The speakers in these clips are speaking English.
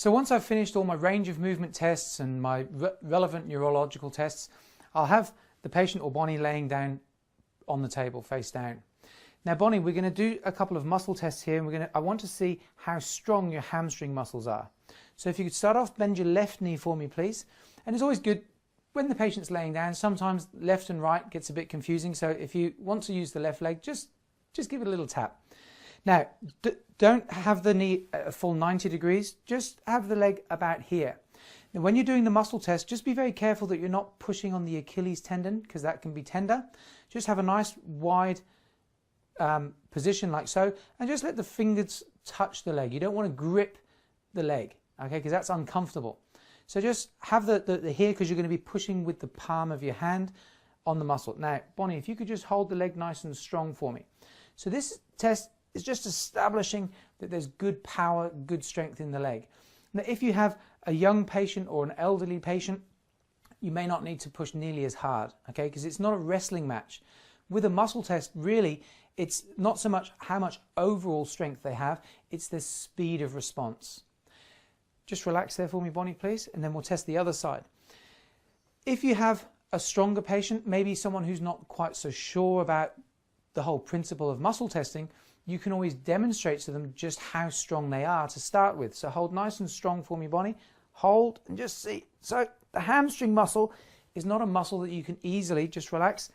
So once I've finished all my range of movement tests and my relevant neurological tests, I'll have the patient or Bonnie laying down on the table face down. Now Bonnie, we're going to do a couple of muscle tests here, and I want to see how strong your hamstring muscles are. So if you could start off, bend your left knee for me please. And it's always good when the patient's laying down, sometimes left and right gets a bit confusing, so if you want to use the left leg, just give it a little tap. Now, don't have the knee at a full 90 degrees, just have the leg about here. Now, when you're doing the muscle test, just be very careful that you're not pushing on the Achilles tendon, because that can be tender. Just have a nice wide position like so, and just let the fingers touch the leg. You don't want to grip the leg, okay, because that's uncomfortable. So just have the here, because you're going to be pushing with the palm of your hand on the muscle. Now, Bonnie, if you could just hold the leg nice and strong for me. So this test is just establishing that there's good power, good strength in the leg. Now, if you have a young patient or an elderly patient, you may not need to push nearly as hard, okay, because it's not a wrestling match. With a muscle test, really, it's not so much how much overall strength they have, it's the speed of response. Just relax there for me, Bonnie, please, and then we'll test the other side. If you have a stronger patient, maybe someone who's not quite so sure about the whole principle of muscle testing, you can always demonstrate to them just how strong they are to start with. So hold nice and strong for me, Bonnie. Hold and just see. So the hamstring muscle is not a muscle that you can easily, just relax,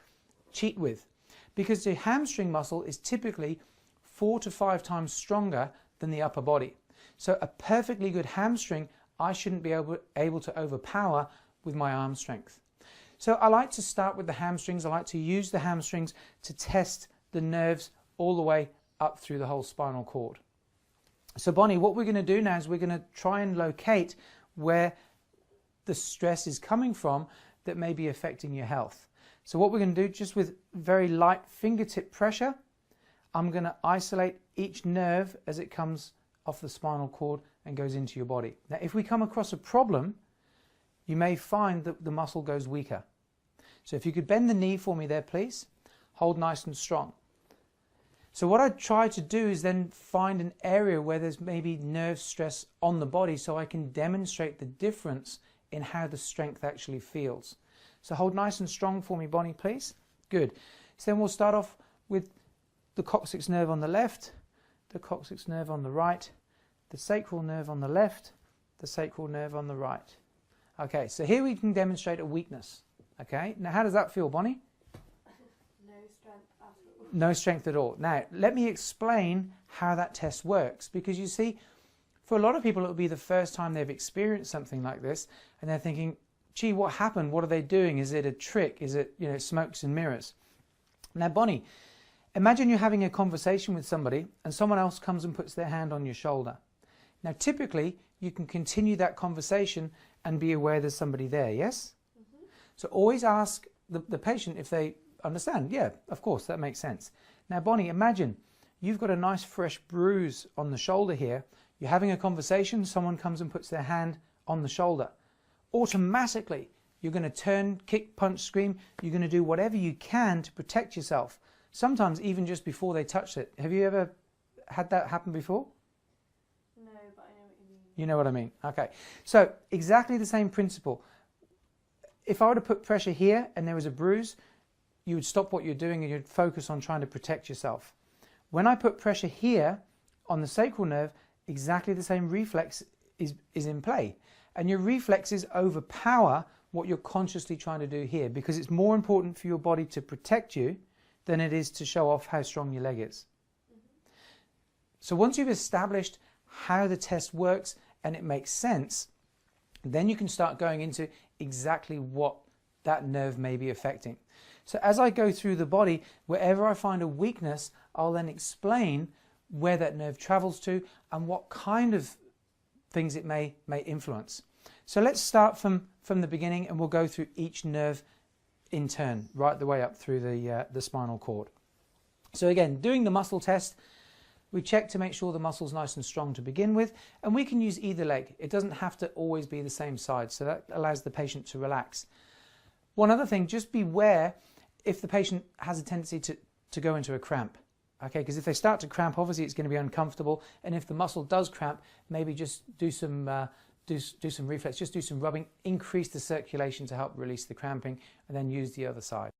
cheat with, because the hamstring muscle is typically 4 to 5 times stronger than the upper body. So a perfectly good hamstring, I shouldn't be able to overpower with my arm strength. So I like to start with the hamstrings. I like to use the hamstrings to test the nerves all the way up through the whole spinal cord. So Bonnie, what we're going to do now is we're going to try and locate where the stress is coming from that may be affecting your health. So what we're going to do, just with very light fingertip pressure, I'm going to isolate each nerve as it comes off the spinal cord and goes into your body. Now, if we come across a problem, you may find that the muscle goes weaker. So if you could bend the knee for me there, please. Hold nice and strong. So what I try to do is then find an area where there's maybe nerve stress on the body, so I can demonstrate the difference in how the strength actually feels. So hold nice and strong for me, Bonnie, please. Good. So then we'll start off with the coccyx nerve on the left, the coccyx nerve on the right, the sacral nerve on the left, the sacral nerve on the right. Okay, so here we can demonstrate a weakness. Okay, now how does that feel, Bonnie? No strength at all. No strength at all. Now, let me explain how that test works, because you see, for a lot of people, it will be the first time they've experienced something like this, and they're thinking, gee, what happened? What are they doing? Is it a trick? Is it, smokes and mirrors? Now, Bonnie, imagine you're having a conversation with somebody and someone else comes and puts their hand on your shoulder. Now, typically, you can continue that conversation and be aware there's somebody there, yes? Mm-hmm. So always ask the patient if they understand. Yeah, of course, that makes sense. Now, Bonnie, imagine you've got a nice fresh bruise on the shoulder here. You're having a conversation, someone comes and puts their hand on the shoulder. Automatically, you're going to turn, kick, punch, scream. You're going to do whatever you can to protect yourself. Sometimes even just before they touch it. Have you ever had that happen before? No, but I know what you mean. You know what I mean? Okay. So exactly the same principle. If I were to put pressure here and there was a bruise, you would stop what you're doing and you'd focus on trying to protect yourself. When I put pressure here on the sacral nerve, exactly the same reflex is in play. And your reflexes overpower what you're consciously trying to do here, because it's more important for your body to protect you than it is to show off how strong your leg is. Mm-hmm. So once you've established how the test works and it makes sense, then you can start going into exactly what that nerve may be affecting. So as I go through the body, wherever I find a weakness, I'll then explain where that nerve travels to and what kind of things it may influence. So let's start from the beginning, and we'll go through each nerve in turn, right the way up through the spinal cord. So again, doing the muscle test, we check to make sure the muscle's nice and strong to begin with, and we can use either leg. It doesn't have to always be the same side, so that allows the patient to relax. One other thing, just beware if the patient has a tendency to go into a cramp. Okay, because if they start to cramp, obviously it's going to be uncomfortable, and if the muscle does cramp, maybe just do some reflex, just do some rubbing, increase the circulation to help release the cramping, and then use the other side.